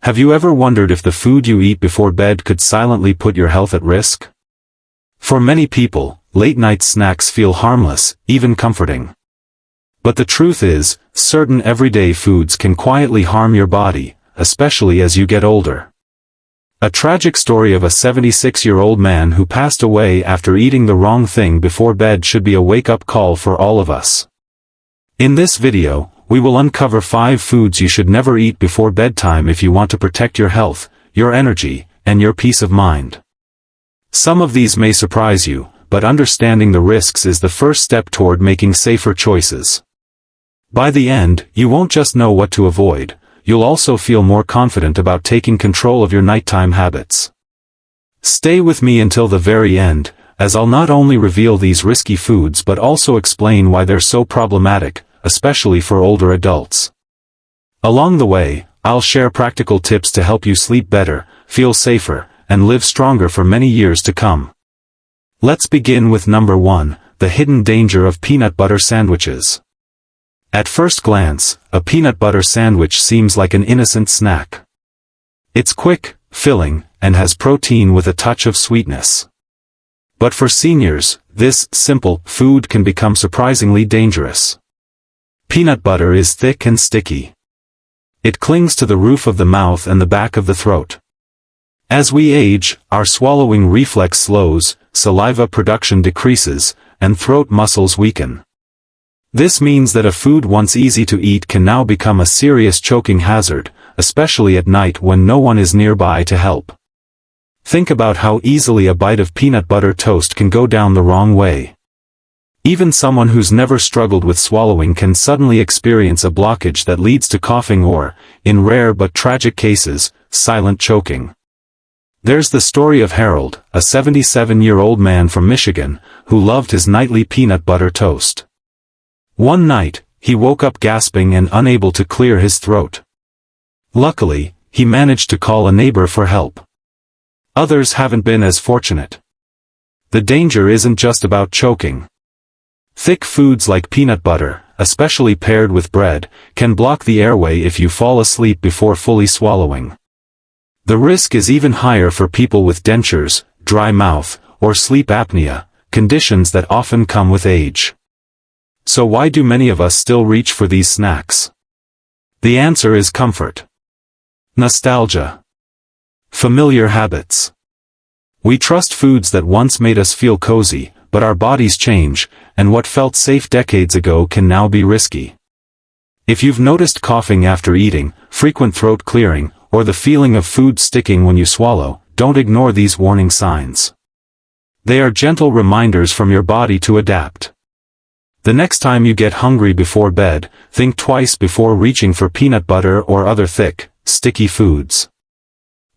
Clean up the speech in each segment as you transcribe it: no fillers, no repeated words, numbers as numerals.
Have you ever wondered if the food you eat before bed could silently put your health at risk? For many people, late-night snacks feel harmless, even comforting. But the truth is, certain everyday foods can quietly harm your body, especially as you get older. A tragic story of a 76-year-old man who passed away after eating the wrong thing before bed should be a wake-up call for all of us. In this video, we will uncover 5 foods you should never eat before bedtime if you want to protect your health, your energy, and your peace of mind. Some of these may surprise you, but understanding the risks is the first step toward making safer choices. By the end, you won't just know what to avoid, you'll also feel more confident about taking control of your nighttime habits. Stay with me until the very end, as I'll not only reveal these risky foods but also explain why they're so problematic, especially for older adults. Along the way, I'll share practical tips to help you sleep better, feel safer, and live stronger for many years to come. Let's begin with number 1, the hidden danger of peanut butter sandwiches. At first glance, a peanut butter sandwich seems like an innocent snack. It's quick, filling, and has protein with a touch of sweetness. But for seniors, this simple food can become surprisingly dangerous. Peanut butter is thick and sticky. It clings to the roof of the mouth and the back of the throat. As we age, our swallowing reflex slows, saliva production decreases, and throat muscles weaken. This means that a food once easy to eat can now become a serious choking hazard, especially at night when no one is nearby to help. Think about how easily a bite of peanut butter toast can go down the wrong way. Even someone who's never struggled with swallowing can suddenly experience a blockage that leads to coughing or, in rare but tragic cases, silent choking. There's the story of Harold, a 77-year-old man from Michigan, who loved his nightly peanut butter toast. One night, he woke up gasping and unable to clear his throat. Luckily, he managed to call a neighbor for help. Others haven't been as fortunate. The danger isn't just about choking. Thick foods like peanut butter, especially paired with bread, can block the airway if you fall asleep before fully swallowing. The risk is even higher for people with dentures, dry mouth, or sleep apnea, conditions that often come with age. So why do many of us still reach for these snacks? The answer is comfort. Nostalgia. Familiar habits. We trust foods that once made us feel cozy, but our bodies change, and what felt safe decades ago can now be risky. If you've noticed coughing after eating, frequent throat clearing, or the feeling of food sticking when you swallow, don't ignore these warning signs. They are gentle reminders from your body to adapt. The next time you get hungry before bed, think twice before reaching for peanut butter or other thick, sticky foods.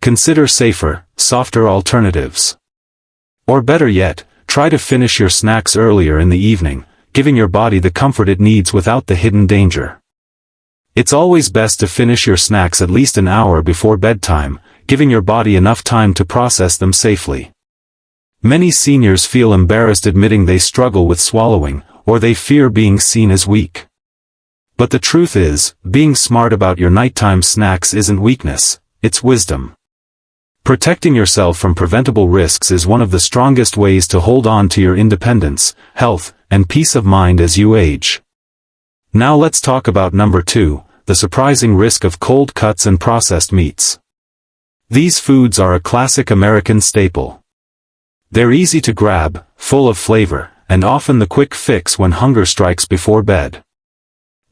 Consider safer, softer alternatives. Or better yet, try to finish your snacks earlier in the evening, giving your body the comfort it needs without the hidden danger. It's always best to finish your snacks at least an hour before bedtime, giving your body enough time to process them safely. Many seniors feel embarrassed admitting they struggle with swallowing, or they fear being seen as weak. But the truth is, being smart about your nighttime snacks isn't weakness, it's wisdom. Protecting yourself from preventable risks is one of the strongest ways to hold on to your independence, health, and peace of mind as you age. Now let's talk about number 2, the surprising risk of cold cuts and processed meats. These foods are a classic American staple. They're easy to grab, full of flavor, and often the quick fix when hunger strikes before bed.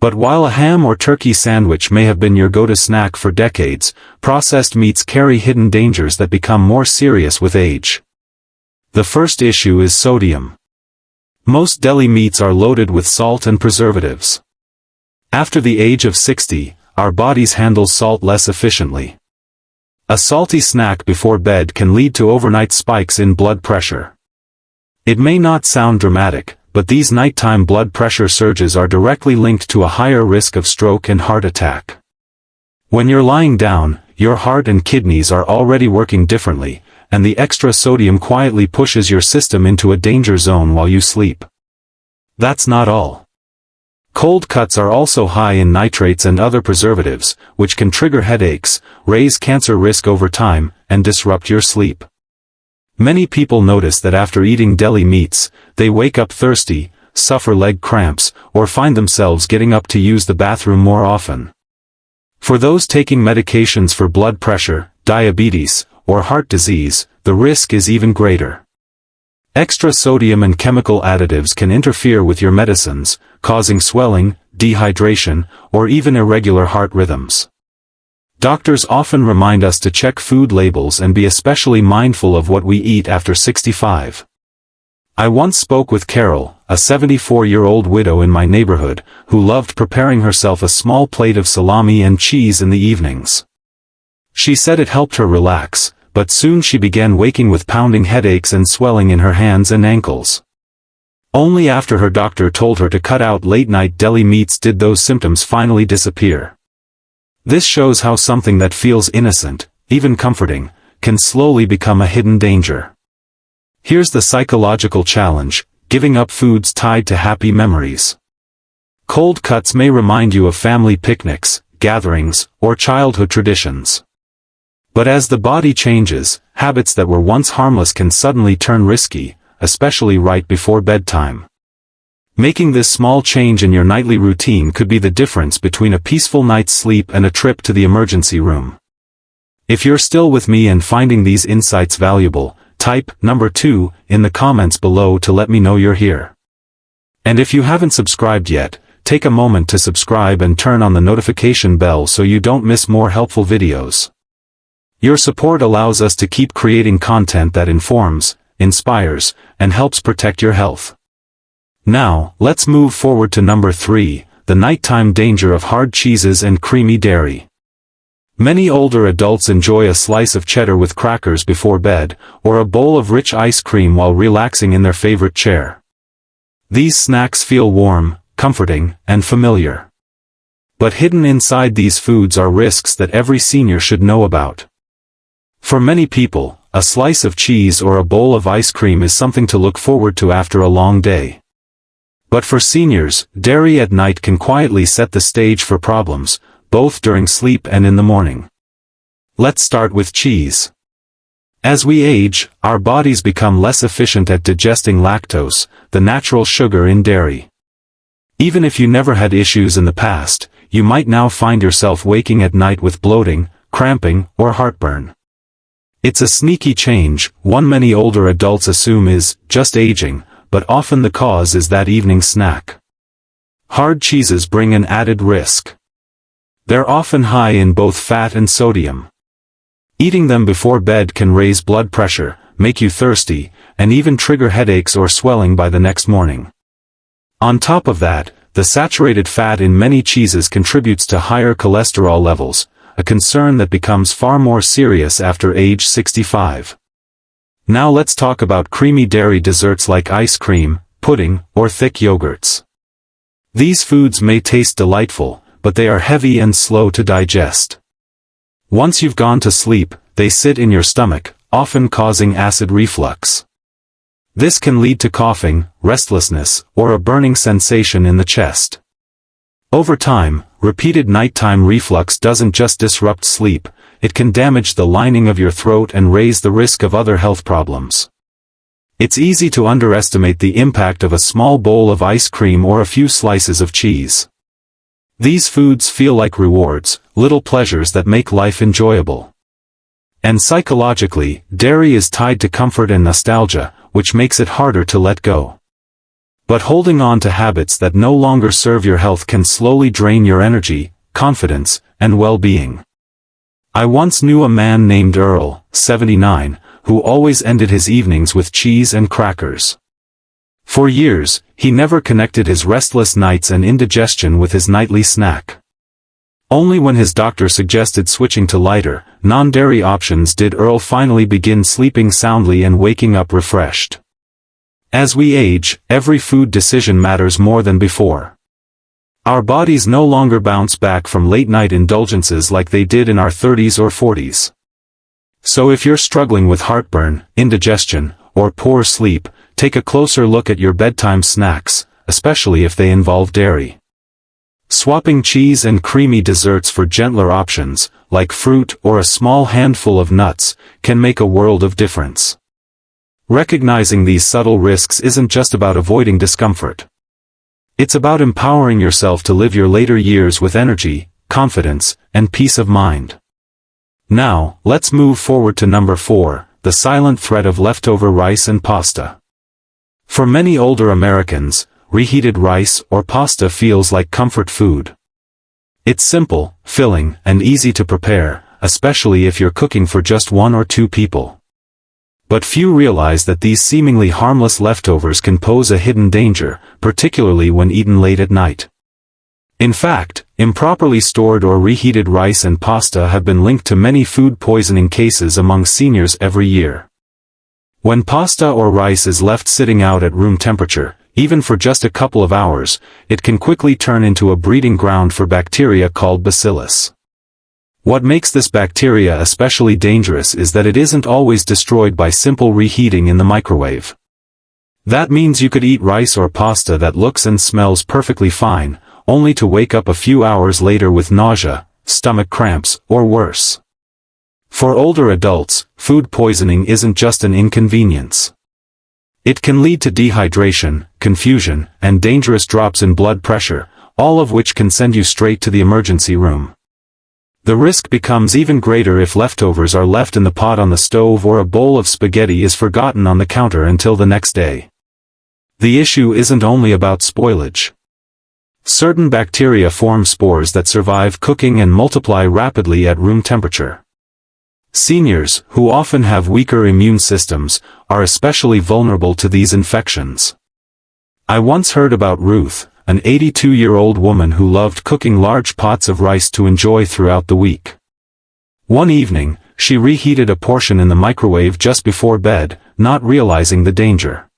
But while a ham or turkey sandwich may have been your go-to snack for decades, processed meats carry hidden dangers that become more serious with age. The first issue is sodium. Most deli meats are loaded with salt and preservatives. After the age of 60, our bodies handle salt less efficiently. A salty snack before bed can lead to overnight spikes in blood pressure. It may not sound dramatic, but these nighttime blood pressure surges are directly linked to a higher risk of stroke and heart attack. When you're lying down, your heart and kidneys are already working differently, and the extra sodium quietly pushes your system into a danger zone while you sleep. That's not all. Cold cuts are also high in nitrates and other preservatives, which can trigger headaches, raise cancer risk over time, and disrupt your sleep. Many people notice that after eating deli meats, they wake up thirsty, suffer leg cramps, or find themselves getting up to use the bathroom more often. For those taking medications for blood pressure, diabetes, or heart disease, the risk is even greater. Extra sodium and chemical additives can interfere with your medicines, causing swelling, dehydration, or even irregular heart rhythms. Doctors often remind us to check food labels and be especially mindful of what we eat after 65. I once spoke with Carol, a 74-year-old widow in my neighborhood, who loved preparing herself a small plate of salami and cheese in the evenings. She said it helped her relax, but soon she began waking with pounding headaches and swelling in her hands and ankles. Only after her doctor told her to cut out late-night deli meats did those symptoms finally disappear. This shows how something that feels innocent, even comforting, can slowly become a hidden danger. Here's the psychological challenge: giving up foods tied to happy memories. Cold cuts may remind you of family picnics, gatherings, or childhood traditions. But as the body changes, habits that were once harmless can suddenly turn risky, especially right before bedtime. Making this small change in your nightly routine could be the difference between a peaceful night's sleep and a trip to the emergency room. If you're still with me and finding these insights valuable, type number 2 in the comments below to let me know you're here. And if you haven't subscribed yet, take a moment to subscribe and turn on the notification bell so you don't miss more helpful videos. Your support allows us to keep creating content that informs, inspires, and helps protect your health. Now, let's move forward to number 3, the nighttime danger of hard cheeses and creamy dairy. Many older adults enjoy a slice of cheddar with crackers before bed, or a bowl of rich ice cream while relaxing in their favorite chair. These snacks feel warm, comforting, and familiar. But hidden inside these foods are risks that every senior should know about. For many people, a slice of cheese or a bowl of ice cream is something to look forward to after a long day. But for seniors, dairy at night can quietly set the stage for problems, both during sleep and in the morning. Let's start with cheese. As we age, our bodies become less efficient at digesting lactose, the natural sugar in dairy. Even if you never had issues in the past, you might now find yourself waking at night with bloating, cramping, or heartburn. It's a sneaky change, one many older adults assume is just aging, but often the cause is that evening snack. Hard cheeses bring an added risk. They're often high in both fat and sodium. Eating them before bed can raise blood pressure, make you thirsty, and even trigger headaches or swelling by the next morning. On top of that, the saturated fat in many cheeses contributes to higher cholesterol levels, a concern that becomes far more serious after age 65. Now let's talk about creamy dairy desserts like ice cream, pudding, or thick yogurts. These foods may taste delightful, but they are heavy and slow to digest. Once you've gone to sleep, they sit in your stomach, often causing acid reflux. This can lead to coughing, restlessness, or a burning sensation in the chest. Over time, repeated nighttime reflux doesn't just disrupt sleep, it can damage the lining of your throat and raise the risk of other health problems. It's easy to underestimate the impact of a small bowl of ice cream or a few slices of cheese. These foods feel like rewards, little pleasures that make life enjoyable. And psychologically, dairy is tied to comfort and nostalgia, which makes it harder to let go. But holding on to habits that no longer serve your health can slowly drain your energy, confidence, and well-being. I once knew a man named Earl, 79, who always ended his evenings with cheese and crackers. For years, he never connected his restless nights and indigestion with his nightly snack. Only when his doctor suggested switching to lighter, non-dairy options did Earl finally begin sleeping soundly and waking up refreshed. As we age, every food decision matters more than before. Our bodies no longer bounce back from late-night indulgences like they did in our 30s or 40s. So if you're struggling with heartburn, indigestion, or poor sleep, take a closer look at your bedtime snacks, especially if they involve dairy. Swapping cheese and creamy desserts for gentler options, like fruit or a small handful of nuts, can make a world of difference. Recognizing these subtle risks isn't just about avoiding discomfort. It's about empowering yourself to live your later years with energy, confidence, and peace of mind. Now, let's move forward to number 4, the silent threat of leftover rice and pasta. For many older Americans, reheated rice or pasta feels like comfort food. It's simple, filling, and easy to prepare, especially if you're cooking for just 1 or 2 people. But few realize that these seemingly harmless leftovers can pose a hidden danger, particularly when eaten late at night. In fact, improperly stored or reheated rice and pasta have been linked to many food poisoning cases among seniors every year. When pasta or rice is left sitting out at room temperature, even for just a couple of hours, it can quickly turn into a breeding ground for bacteria called bacillus. What makes this bacteria especially dangerous is that it isn't always destroyed by simple reheating in the microwave. That means you could eat rice or pasta that looks and smells perfectly fine, only to wake up a few hours later with nausea, stomach cramps, or worse. For older adults, food poisoning isn't just an inconvenience. It can lead to dehydration, confusion, and dangerous drops in blood pressure, all of which can send you straight to the emergency room. The risk becomes even greater if leftovers are left in the pot on the stove or a bowl of spaghetti is forgotten on the counter until the next day. The issue isn't only about spoilage. Certain bacteria form spores that survive cooking and multiply rapidly at room temperature. Seniors, who often have weaker immune systems, are especially vulnerable to these infections. I once heard about Ruth, an 82-year-old woman who loved cooking large pots of rice to enjoy throughout the week. One evening, she reheated a portion in the microwave just before bed, not realizing the danger.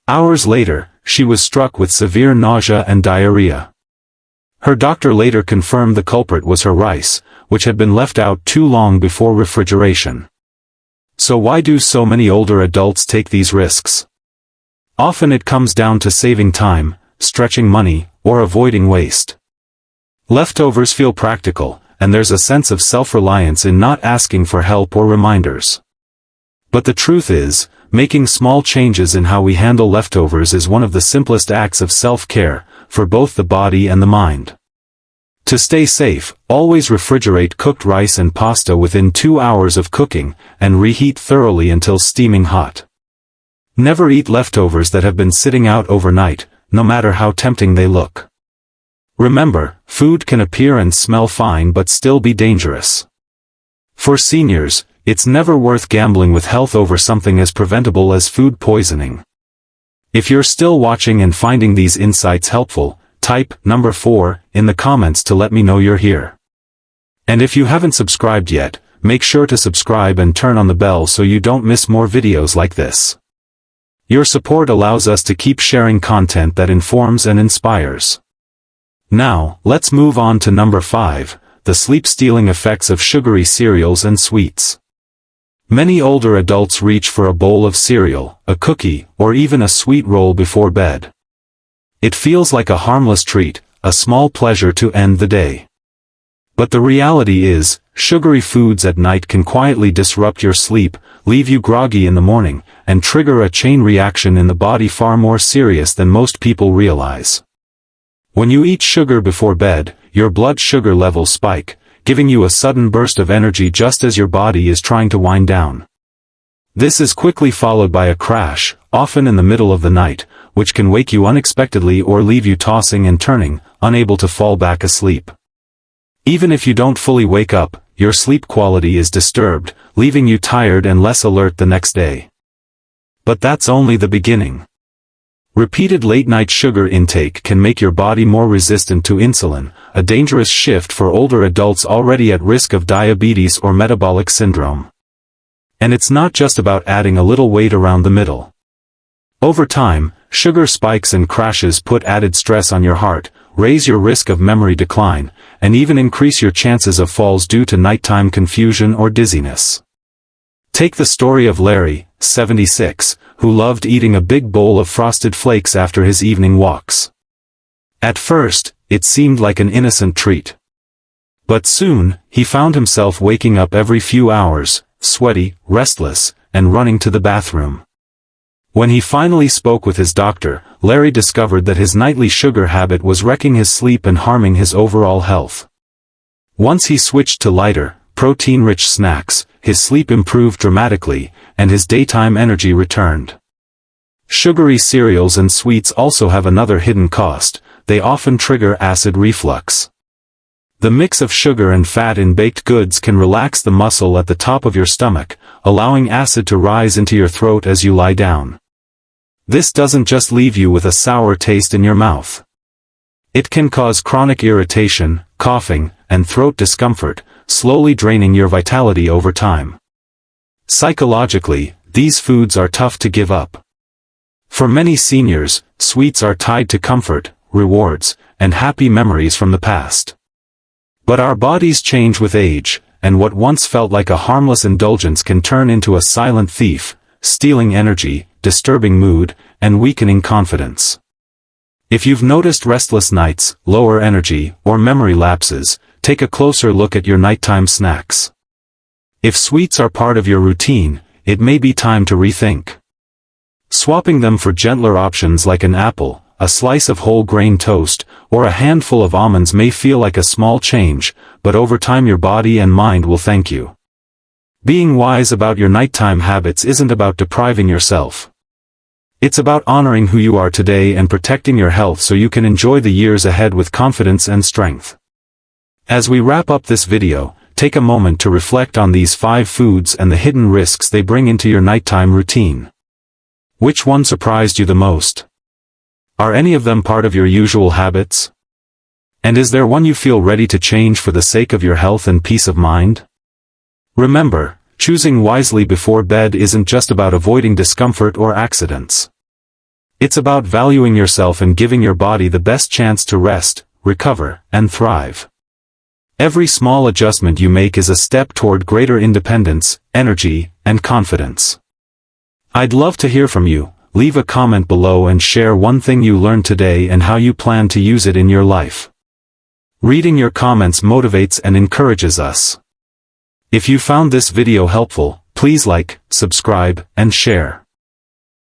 Hours later, she was struck with severe nausea and diarrhea. Her doctor later confirmed the culprit was her rice, which had been left out too long before refrigeration. So why do so many older adults take these risks? Often it comes down to saving time, stretching money, or avoiding waste. Leftovers feel practical, and there's a sense of self-reliance in not asking for help or reminders. But the truth is, making small changes in how we handle leftovers is one of the simplest acts of self-care, for both the body and the mind. To stay safe, always refrigerate cooked rice and pasta within 2 hours of cooking, and reheat thoroughly until steaming hot. Never eat leftovers that have been sitting out overnight, no matter how tempting they look. Remember, food can appear and smell fine but still be dangerous. For seniors, it's never worth gambling with health over something as preventable as food poisoning. If you're still watching and finding these insights helpful, type number 4 in the comments to let me know you're here. And if you haven't subscribed yet, make sure to subscribe and turn on the bell so you don't miss more videos like this. Your support allows us to keep sharing content that informs and inspires. Now, let's move on to number 5, the sleep-stealing effects of sugary cereals and sweets. Many older adults reach for a bowl of cereal, a cookie, or even a sweet roll before bed. It feels like a harmless treat, a small pleasure to end the day. But the reality is, sugary foods at night can quietly disrupt your sleep, leave you groggy in the morning, and trigger a chain reaction in the body far more serious than most people realize. When you eat sugar before bed, your blood sugar levels spike, giving you a sudden burst of energy just as your body is trying to wind down. This is quickly followed by a crash, often in the middle of the night, which can wake you unexpectedly or leave you tossing and turning, unable to fall back asleep. Even if you don't fully wake up, your sleep quality is disturbed, leaving you tired and less alert the next day. But that's only the beginning. Repeated late-night sugar intake can make your body more resistant to insulin, a dangerous shift for older adults already at risk of diabetes or metabolic syndrome. And it's not just about adding a little weight around the middle. Over time, sugar spikes and crashes put added stress on your heart, raise your risk of memory decline, and even increase your chances of falls due to nighttime confusion or dizziness. Take the story of Larry, 76, who loved eating a big bowl of Frosted Flakes after his evening walks. At first, it seemed like an innocent treat. But soon, he found himself waking up every few hours, sweaty, restless, and running to the bathroom. When he finally spoke with his doctor, Larry discovered that his nightly sugar habit was wrecking his sleep and harming his overall health. Once he switched to lighter, protein-rich snacks, his sleep improved dramatically, and his daytime energy returned. Sugary cereals and sweets also have another hidden cost: they often trigger acid reflux. The mix of sugar and fat in baked goods can relax the muscle at the top of your stomach, allowing acid to rise into your throat as you lie down. This doesn't just leave you with a sour taste in your mouth. It can cause chronic irritation, coughing, and throat discomfort, slowly draining your vitality over time. Psychologically, these foods are tough to give up. For many seniors, sweets are tied to comfort, rewards, and happy memories from the past. But our bodies change with age, and what once felt like a harmless indulgence can turn into a silent thief, stealing energy, disturbing mood, and weakening confidence. If you've noticed restless nights, lower energy, or memory lapses, take a closer look at your nighttime snacks. If sweets are part of your routine, it may be time to rethink. Swapping them for gentler options like an apple, a slice of whole grain toast, or a handful of almonds may feel like a small change, but over time your body and mind will thank you. Being wise about your nighttime habits isn't about depriving yourself. It's about honoring who you are today and protecting your health so you can enjoy the years ahead with confidence and strength. As we wrap up this video, take a moment to reflect on these 5 foods and the hidden risks they bring into your nighttime routine. Which one surprised you the most? Are any of them part of your usual habits? And is there one you feel ready to change for the sake of your health and peace of mind? Remember, choosing wisely before bed isn't just about avoiding discomfort or accidents. It's about valuing yourself and giving your body the best chance to rest, recover, and thrive. Every small adjustment you make is a step toward greater independence, energy, and confidence. I'd love to hear from you. Leave a comment below and share one thing you learned today and how you plan to use it in your life. Reading your comments motivates and encourages us. If you found this video helpful, please like, subscribe, and share.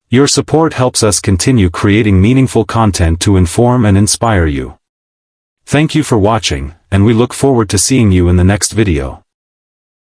Your support helps us continue creating meaningful content to inform and inspire you. Thank you for watching, and we look forward to seeing you in the next video.